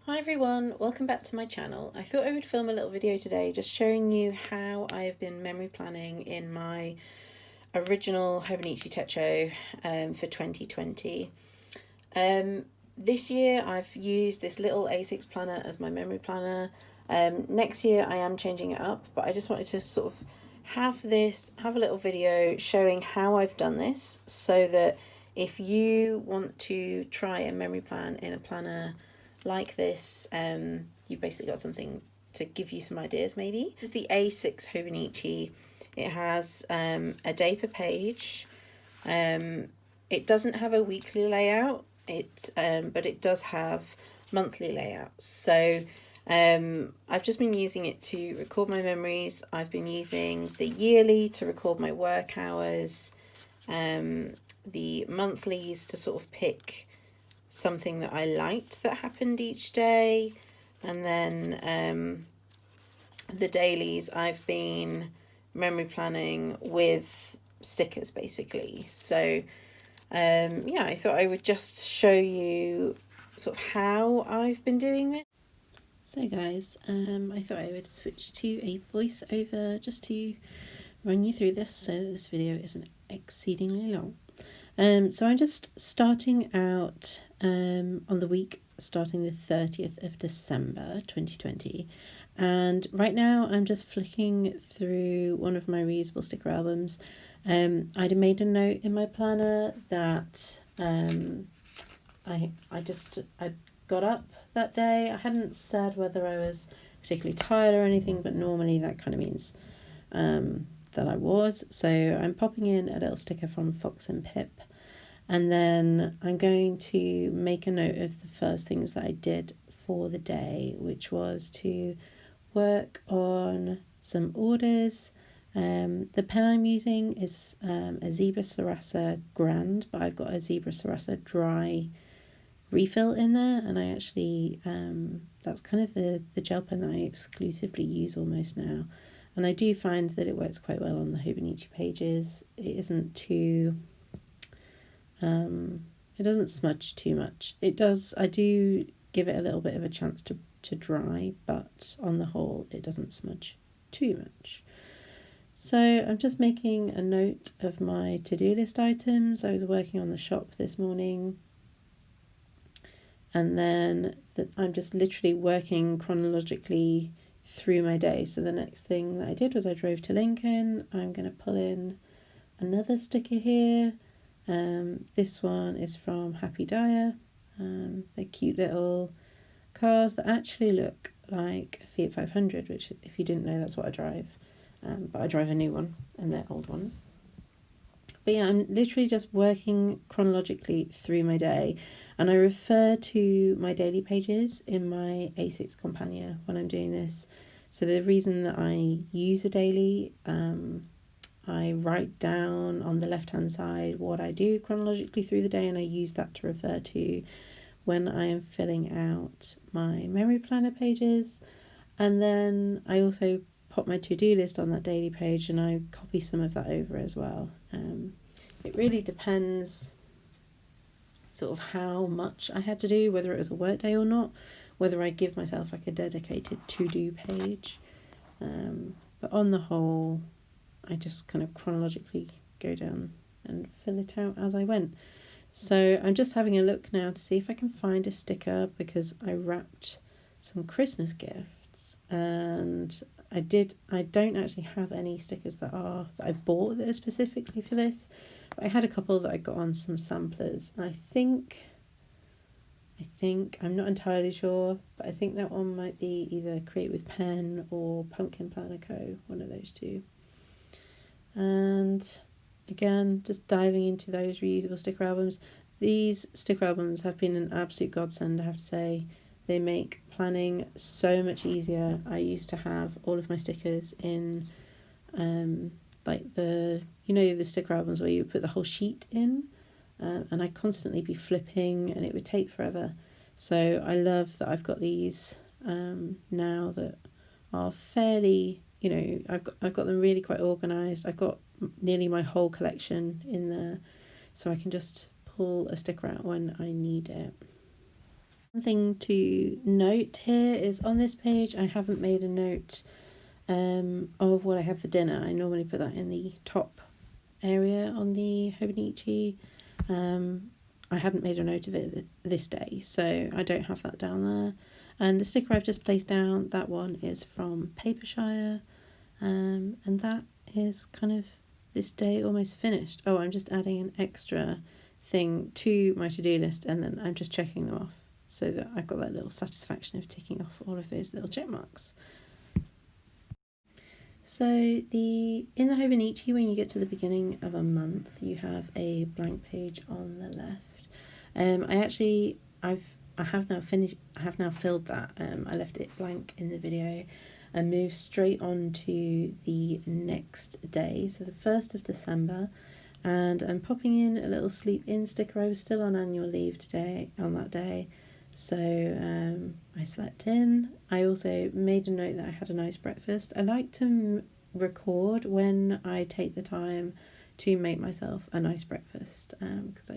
Hi everyone, welcome back to my channel. I thought I would film a little video today just showing you how I have been memory planning in my original Hobonichi Techo for 2020. This year I've used this little A6 planner as my memory planner. Next year I am changing it up, but I just wanted to sort of have a little video showing how I've done this so that if you want to try a memory plan in a planner like this, you've basically got something to give you some ideas maybe. This is the A6 Hobonichi. It has a day per page. It doesn't have a weekly layout, but it does have monthly layouts. So I've just been using it to record my memories. I've been using the yearly to record my work hours, the monthlies to sort of pick something that I liked that happened each day, and then the dailies I've been memory planning with stickers basically. So yeah, I thought I would just show you sort of how I've been doing this. So guys, I thought I would switch to a voiceover just to run you through this so this video isn't exceedingly long. So I'm just starting out on the week starting the 30th of December 2020, and right now I'm just flicking through one of my reusable sticker albums. I'd made a note in my planner that I got up that day. I hadn't said whether I was particularly tired or anything, but normally that kind of means that I was. So I'm popping in a little sticker from Fox and Pip, and then I'm going to make a note of the first things that I did for the day, which was to work on some orders. The pen I'm using is a Zebra Sarasa Grand, but I've got a Zebra Sarasa Dry refill in there, and I actually that's kind of the gel pen that I exclusively use almost now. And I do find that it works quite well on the Hobonichi pages. It isn't too, it doesn't smudge too much. It does, I do give it a little bit of a chance to dry, but on the whole, it doesn't smudge too much. So I'm just making a note of my to-do list items. I was working on the shop this morning, and then I'm just literally working chronologically through my day. So the next thing that I did was I drove to Lincoln. I'm going to pull in another sticker here. This one is from Happy Dyer. They're cute little cars that actually look like a Fiat 500, which if you didn't know, that's what I drive. But I drive a new one and they're old ones. But yeah, I'm literally just working chronologically through my day, and I refer to my daily pages in my A6 Companion when I'm doing this. So the reason that I use a daily, I write down on the left-hand side what I do chronologically through the day, and I use that to refer to when I am filling out my memory planner pages. And then I also pop my to-do list on that daily page, and I copy some of that over as well. It really depends sort of how much I had to do, whether it was a work day or not, whether I give myself like a dedicated to-do page. But on the whole, I just kind of chronologically go down and fill it out as I went. So I'm just having a look now to see if I can find a sticker, because I wrapped some Christmas gifts, and I don't actually have any stickers that I bought that are specifically for this, but I had a couple that I got on some samplers, and I think I'm not entirely sure, but I think that one might be either Create with Pen or Pumpkin Planner Co., one of those two. And again, just diving into those reusable sticker albums. These sticker albums have been an absolute godsend, I have to say. They make planning so much easier. I used to have all of my stickers in like the sticker albums where you put the whole sheet in, and I'd constantly be flipping and it would take forever. So I love that I've got these now that are fairly, I've got them really quite organised. I've got nearly my whole collection in there, so I can just pull a sticker out when I need it. One thing to note here is on this page I haven't made a note of what I had for dinner. I normally put that in the top area on the Hobonichi. I hadn't made a note of it this day, so I don't have that down there. And the sticker I've just placed down, that one is from Papershire, and that is kind of this day almost finished. Oh, I'm just adding an extra thing to my to-do list, and then I'm just checking them off so that I've got that little satisfaction of ticking off all of those little check marks. So in the Hobonichi, when you get to the beginning of a month, you have a blank page on the left. I have now filled that. I left it blank in the video and moved straight on to the next day, so the 1st of December, and I'm popping in a little sleep in sticker. I was still on annual leave today on that day, so I slept in. I also made a note that I had a nice breakfast. I like to record when I take the time to make myself a nice breakfast, because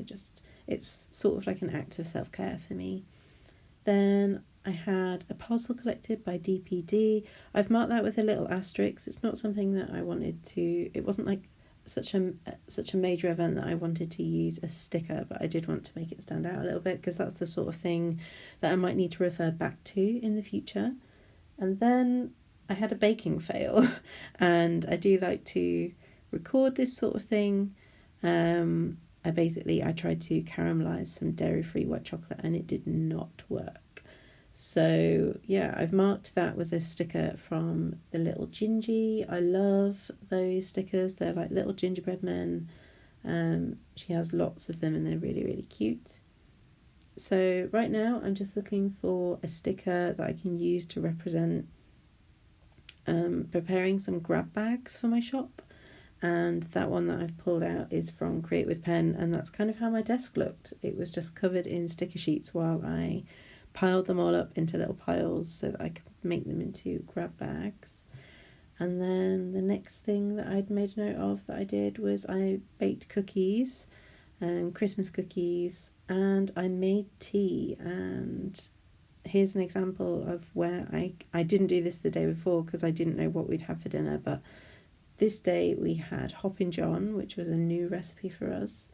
it's sort of like an act of self-care for me. Then I had a parcel collected by DPD. I've marked that with a little asterisk. It's not something that I wanted to, it wasn't like such a major event that I wanted to use a sticker, but I did want to make it stand out a little bit because that's the sort of thing that I might need to refer back to in the future. And then I had a baking fail, and I do like to record this sort of thing. I tried to caramelize some dairy-free white chocolate and it did not work. So yeah, I've marked that with a sticker from the Little Gingy. I love those stickers. They're like little gingerbread men. She has lots of them and they're really, really cute. So right now I'm just looking for a sticker that I can use to represent preparing some grab bags for my shop. And that one that I've pulled out is from Create with Pen, and that's kind of how my desk looked. It was just covered in sticker sheets while I piled them all up into little piles so that I could make them into grab bags. And then the next thing that I'd made a note of that I did was I baked cookies, Christmas cookies, and I made tea. And here's an example of where I didn't do this the day before because I didn't know what we'd have for dinner, but this day we had Hoppin' John, which was a new recipe for us.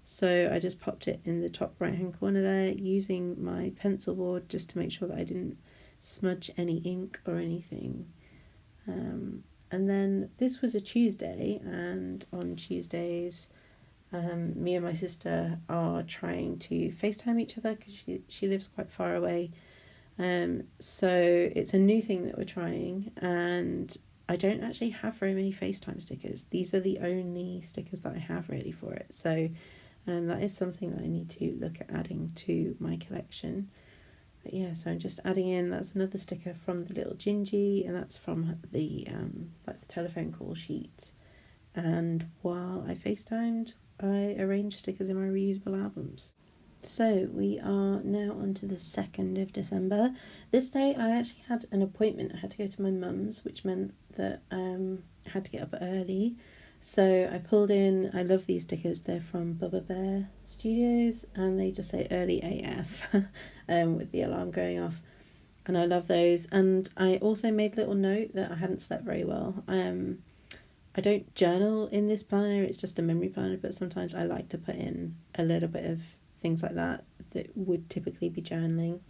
So I just popped it in the top right hand corner there using my pencil board just to make sure that I didn't smudge any ink or anything. And then this was a Tuesday, and on Tuesdays me and my sister are trying to FaceTime each other because she lives quite far away. So it's a new thing that we're trying, and I don't actually have very many FaceTime stickers. These are the only stickers that I have really for it. So that is something that I need to look at adding to my collection. But yeah, so I'm just adding in, that's another sticker from the Little Gingy, and that's from the like the telephone call sheet. And while I FaceTimed, I arranged stickers in my reusable albums. So we are now on to the 2nd of December. This day I actually had an appointment. I had to go to my mum's, which meant that I had to get up early. So I pulled in, I love these stickers, they're from Bubba Bear Studios, and they just say early AF with the alarm going off. And I love those. And I also made a little note that I hadn't slept very well. I don't journal in this planner, it's just a memory planner, but sometimes I like to put in a little bit of things like that would typically be journaling.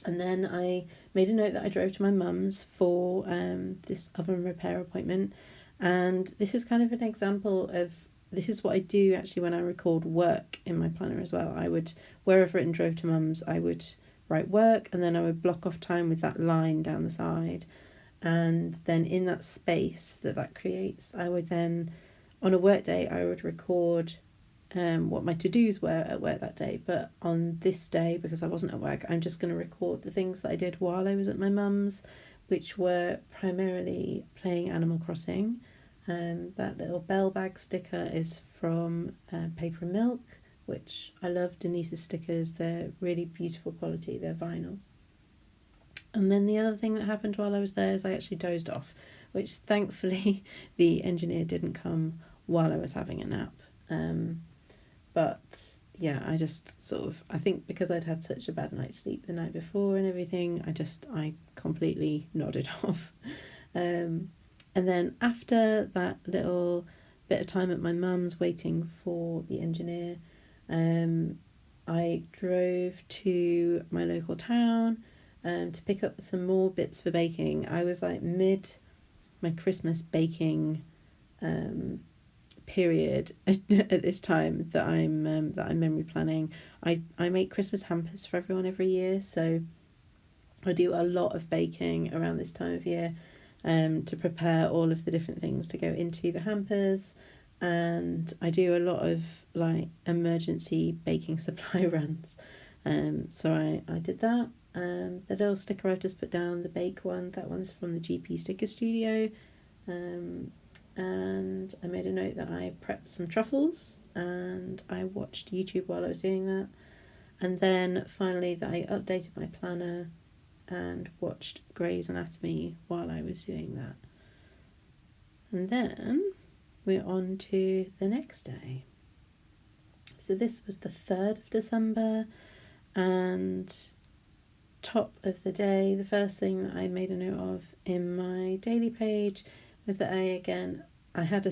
And then I made a note that I drove to my mum's for this oven repair appointment, and this is kind of an example of, this is what I do actually when I record work in my planner as well. I would, where I've written drove to mum's, I would write work, and then I would block off time with that line down the side, and then in that space that creates, I would then, on a work day, I would record what my to-dos were at work that day. But on this day, because I wasn't at work, I'm just going to record the things that I did while I was at my mum's, which were primarily playing Animal Crossing. That little bell bag sticker is from Paper and Milk, which I love Denise's stickers. They're really beautiful quality, they're vinyl. And then the other thing that happened while I was there is I actually dozed off, which thankfully the engineer didn't come while I was having a nap. But yeah, I just sort of, I think because I'd had such a bad night's sleep the night before and everything, I completely nodded off. And then after that little bit of time at my mum's waiting for the engineer, I drove to my local town to pick up some more bits for baking. I was like mid my Christmas baking period at this time that I'm memory planning. I make Christmas hampers for everyone every year, so I do a lot of baking around this time of year to prepare all of the different things to go into the hampers, and I do a lot of like emergency baking supply runs. So I did that. The little sticker I've just put down, the bake one, that one's from the GP Sticker Studio. And I made a note that I prepped some truffles and I watched YouTube while I was doing that. And then finally that I updated my planner and watched Grey's Anatomy while I was doing that. And then we're on to the next day. So this was the 3rd of December, and top of the day, the first thing that I made a note of in my daily page was that I had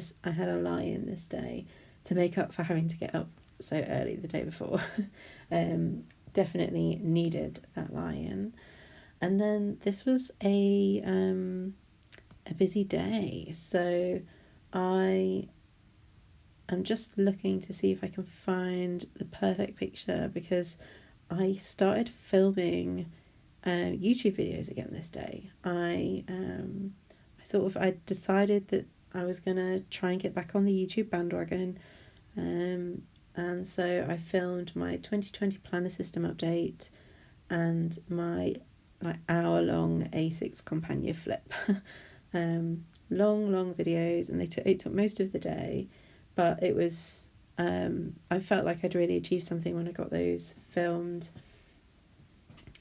a lie-in this day to make up for having to get up so early the day before. Definitely needed that lie-in. And then this was a busy day, so I'm just looking to see if I can find the perfect picture, because I started filming YouTube videos again this day. I decided that I was gonna try and get back on the YouTube bandwagon, and so I filmed my 2020 planner system update and my hour-long A6 companion flip. Long videos, and it took most of the day, but it was I felt like I'd really achieved something when I got those filmed.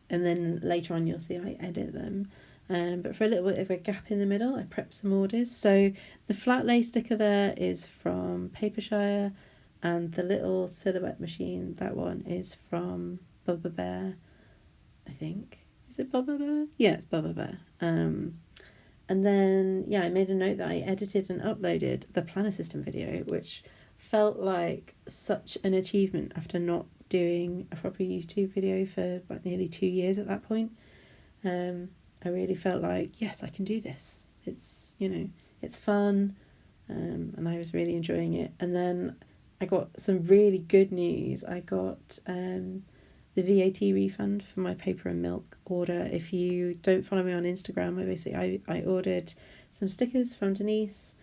And then later on you'll see I edit them. But for a little bit of a gap in the middle, I prepped some orders. So the flat lay sticker there is from Papershire, and the little silhouette machine, that one is from Bubba Bear, I think. Is it Bubba Bear? Yeah, it's Bubba Bear. And then, yeah, I made a note that I edited and uploaded the planner system video, which felt like such an achievement after not doing a proper YouTube video for like nearly 2 years at that point. I really felt like, yes, I can do this. It's, it's fun, and I was really enjoying it. And then I got some really good news. I got the VAT refund for my paper and milk order. If you don't follow me on Instagram, I ordered some stickers from Denise,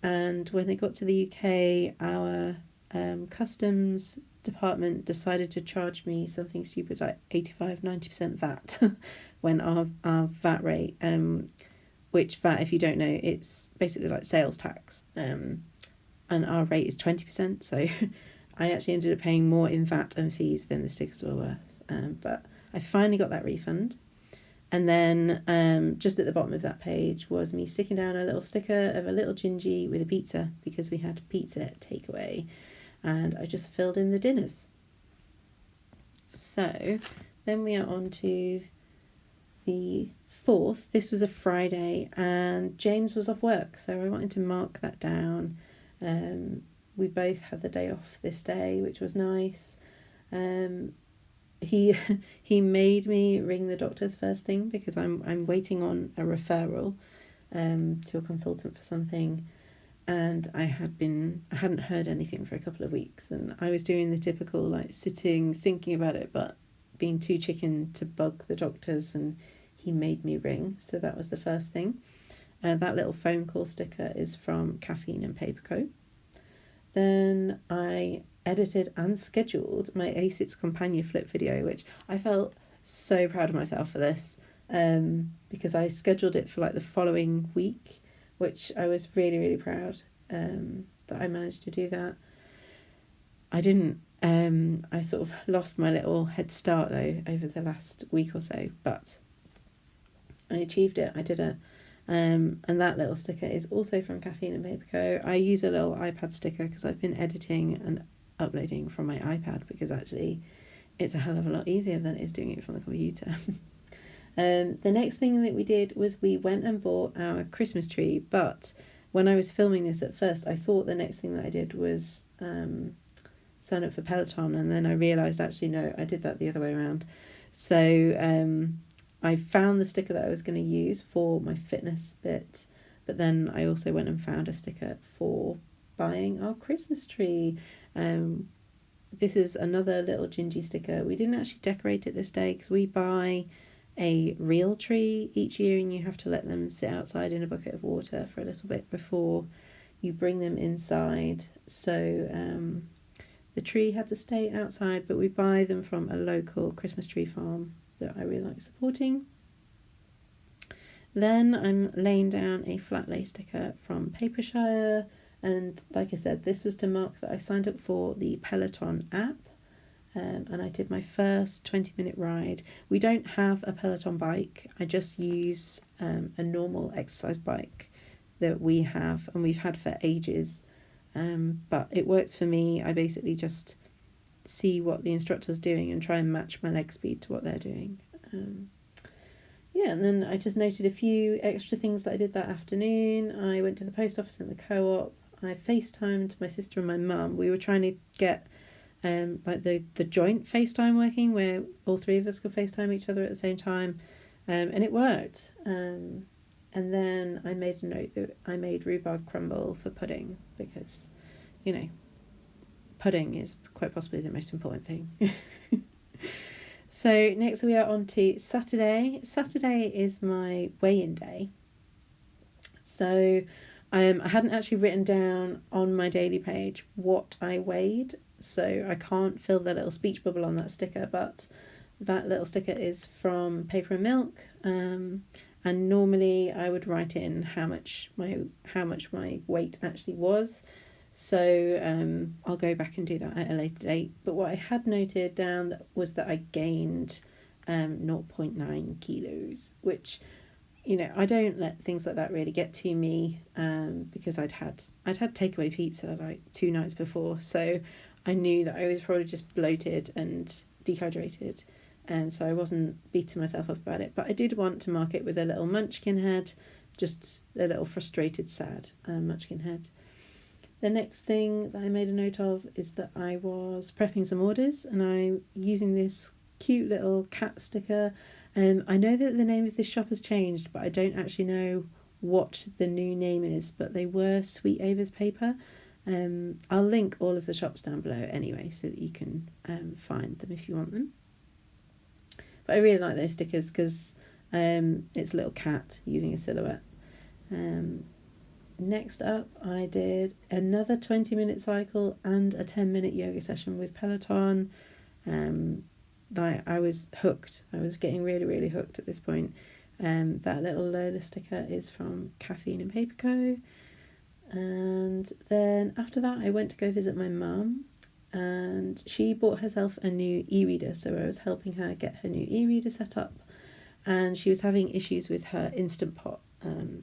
and when they got to the UK, our customs department decided to charge me something stupid like 85-90% VAT when our VAT rate, which VAT, if you don't know, it's basically like sales tax, and our rate is 20%, so I actually ended up paying more in VAT and fees than the stickers were worth, but I finally got that refund. And then just at the bottom of that page was me sticking down a little sticker of a little Gingy with a pizza, because we had pizza takeaway, and I just filled in the dinners. So then we are on to the 4th. This was a Friday, and James was off work, so I wanted to mark that down. We both had the day off this day, which was nice. He made me ring the doctors first thing, because I'm waiting on a referral to a consultant for something, and I hadn't heard anything for a couple of weeks, and I was doing the typical like sitting thinking about it but being too chicken to bug the doctors, and he made me ring. So that was the first thing. That little phone call sticker is from Caffeine and Paper Co. Then I edited and scheduled my A6 companion flip video, which I felt so proud of myself for this, because I scheduled it for like the following week, which I was really proud that I managed to do that. I didn't, I sort of lost my little head start though over the last week or so, but I achieved it. I did it. And that little sticker is also from Caffeine and Paper Co. I use a little iPad sticker because I've been editing and uploading from my iPad, because actually it's a hell of a lot easier than it is doing it from the computer. The next thing that we did was we went and bought our Christmas tree, but when I was filming this at first, I thought the next thing that I did was sign up for Peloton, and then I realised actually no, I did that the other way around. So I found the sticker that I was going to use for my fitness bit, but then I also went and found a sticker for buying our Christmas tree. This is another little Gingy sticker. We didn't actually decorate it this day because we buy a real tree each year, and you have to let them sit outside in a bucket of water for a little bit before you bring them inside. So the tree had to stay outside, but we buy them from a local Christmas tree farm that I really like supporting. Then I'm laying down a flat lay sticker from Papershire, and like I said, this was to mark that I signed up for the Peloton app, and I did my first 20-minute ride. We don't have a Peloton bike, I just use a normal exercise bike that we have and we've had for ages, but it works for me. I basically just see what the instructor's doing and try and match my leg speed to what they're doing. Yeah, and then I just noted a few extra things that I did that afternoon. I went to the post office and the co-op. I FaceTimed my sister and my mum. We were trying to get like the joint FaceTime working, where all three of us could FaceTime each other at the same time, and it worked. And then I made a note that I made rhubarb crumble for pudding, because, you know, pudding is quite possibly the most important thing. So next we are on to Saturday. Saturday is my weigh-in day. So I hadn't actually written down on my daily page what I weighed, so I can't fill the little speech bubble on that sticker, but that little sticker is from Paper and Milk, and normally I would write in how much my weight actually was. So I'll go back and do that at a later date. But what I had noted down was that I gained 0.9 kilos, which, you know, I don't let things like that really get to me, because I'd had takeaway pizza like 2 nights before, so I knew that I was probably just bloated and dehydrated, and so I wasn't beating myself up about it. But I did want to mark it with a little munchkin head, just a little frustrated, sad munchkin head. The next thing that I made a note of is that I was prepping some orders, and I'm using this cute little cat sticker. I know that the name of this shop has changed, but I don't actually know what the new name is, but they were Sweet Ava's paper. I'll link all of the shops down below anyway, so that you can find them if you want them. But I really like those stickers because it's a little cat using a silhouette. Next up, I did another 20-minute cycle and a 10-minute yoga session with Peloton. I was hooked. I was getting really, really hooked at this point. That little Lola sticker is from Caffeine and Paper Co. And then after that, I went to go visit my mum, and she bought herself a new e-reader, so I was helping her get her new e-reader set up, and she was having issues with her Instant Pot.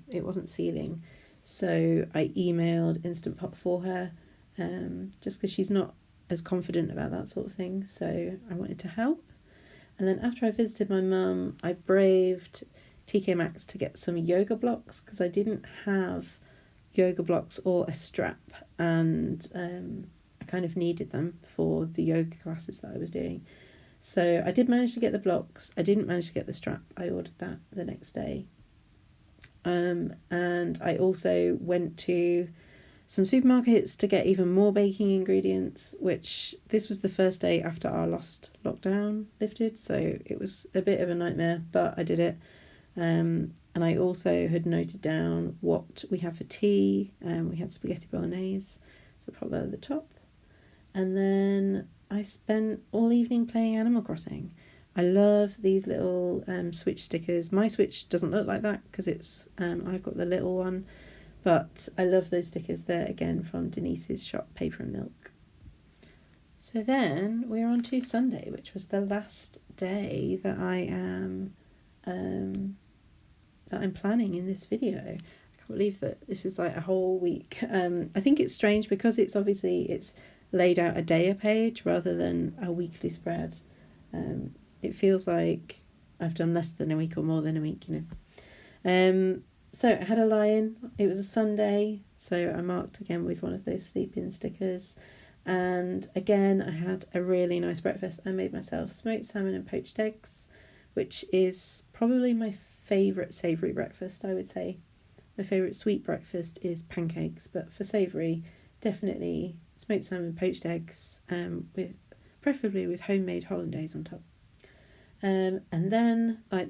It wasn't sealing. So I emailed Instant Pot for her, just because she's not as confident about that sort of thing. So I wanted to help. And then after I visited my mum, I braved TK Maxx to get some yoga blocks, because I didn't have yoga blocks or a strap, and I kind of needed them for the yoga classes that I was doing. So I did manage to get the blocks. I didn't manage to get the strap. I ordered that the next day. And I also went to some supermarkets to get even more baking ingredients, which this was the first day after our last lockdown lifted, so it was a bit of a nightmare, but I did it. And I also had noted down what we have for tea. We had spaghetti bolognese, so I'll pop that at the top. And then I spent all evening playing Animal Crossing. I love these little Switch stickers. My Switch doesn't look like that because it's I've got the little one, but I love those stickers. They're again from Denise's shop, Paper and Milk. So then we're on to Sunday, which was the last day that I'm planning in this video. I can't believe that this is like a whole week. I think it's strange because it's laid out a day page rather than a weekly spread. It feels like I've done less than a week or more than a week, you know. So I had a lie-in. It was a Sunday, so I marked again with one of those sleep-in stickers. And again, I had a really nice breakfast. I made myself smoked salmon and poached eggs, which is probably my favourite savoury breakfast, I would say. My favourite sweet breakfast is pancakes, but for savoury, definitely smoked salmon, poached eggs, with preferably with homemade hollandaise on top. And then I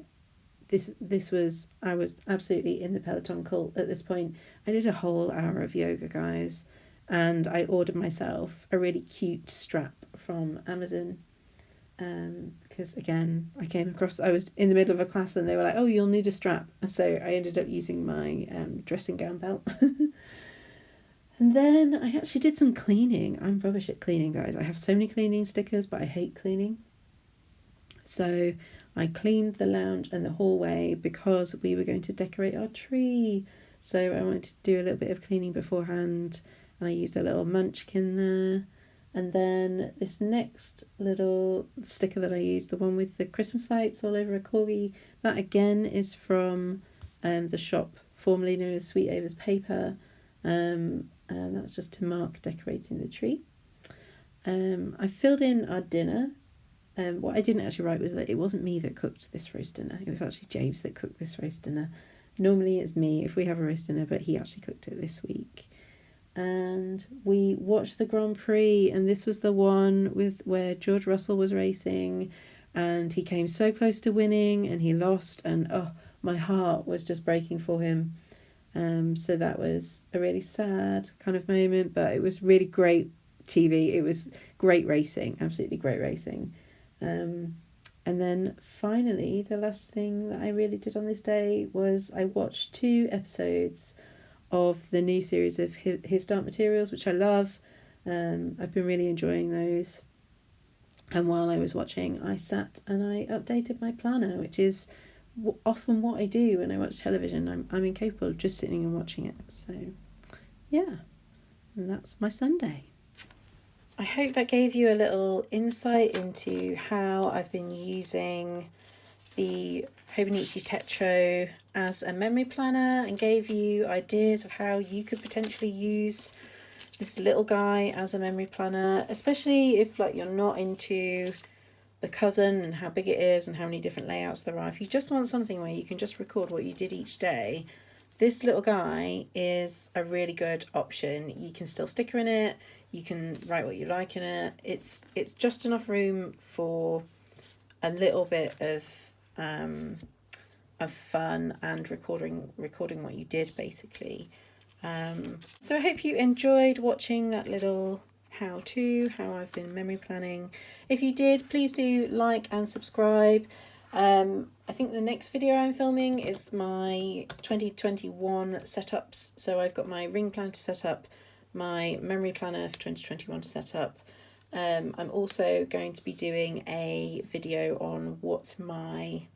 was absolutely in the Peloton cult at this point. I did a whole hour of yoga, guys, and I ordered myself a really cute strap from Amazon. Because again, I was in the middle of a class and they were like, "Oh, you'll need a strap," so I ended up using my dressing gown belt. And then I actually did some cleaning. I'm rubbish at cleaning, guys. I have so many cleaning stickers, but I hate cleaning. So I cleaned the lounge and the hallway because we were going to decorate our tree. So I wanted to do a little bit of cleaning beforehand, and I used a little munchkin there. And then this next little sticker that I used, the one with the Christmas lights all over a corgi, that again is from the shop formerly known as Sweet Ava's Paper. And that's just to mark decorating the tree. I filled in our dinner. What I didn't actually write was that it wasn't me that cooked this roast dinner. It was actually James that cooked this roast dinner. Normally it's me if we have a roast dinner, but he actually cooked it this week. And we watched the Grand Prix, and this was the one where George Russell was racing, and he came so close to winning, and he lost, and oh, my heart was just breaking for him. So that was a really sad kind of moment, but it was really great TV. It was great racing, absolutely great racing. And then finally, the last thing that I really did on this day was I watched 2 episodes of the new series of His Dark Materials, which I love. I've been really enjoying those. And while I was watching, I sat and I updated my planner, which is often what I do when I watch television. I'm incapable of just sitting and watching it. So, yeah, and that's my Sunday. I hope that gave you a little insight into how I've been using the Hobonichi Techo as a memory planner, and gave you ideas of how you could potentially use this little guy as a memory planner, especially if like you're not into the cousin and how big it is and how many different layouts there are. If you just want something where you can just record what you did each day, this little guy is a really good option. You can still sticker in it, you can write what you like in it. It's just enough room for a little bit of fun and recording what you did, basically. So I hope you enjoyed watching that little how I've been memory planning. If you did, please do like and subscribe. I think the next video I'm filming is my 2021 setups. So I've got my ring planner to set up, my memory planner for 2021 to set up. I'm also going to be doing a video on what my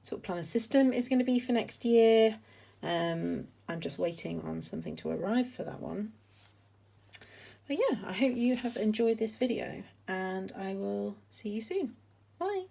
sort of planner system is going to be for next year. I'm just waiting on something to arrive for that one. But yeah, I hope you have enjoyed this video, and I will see you soon. Bye!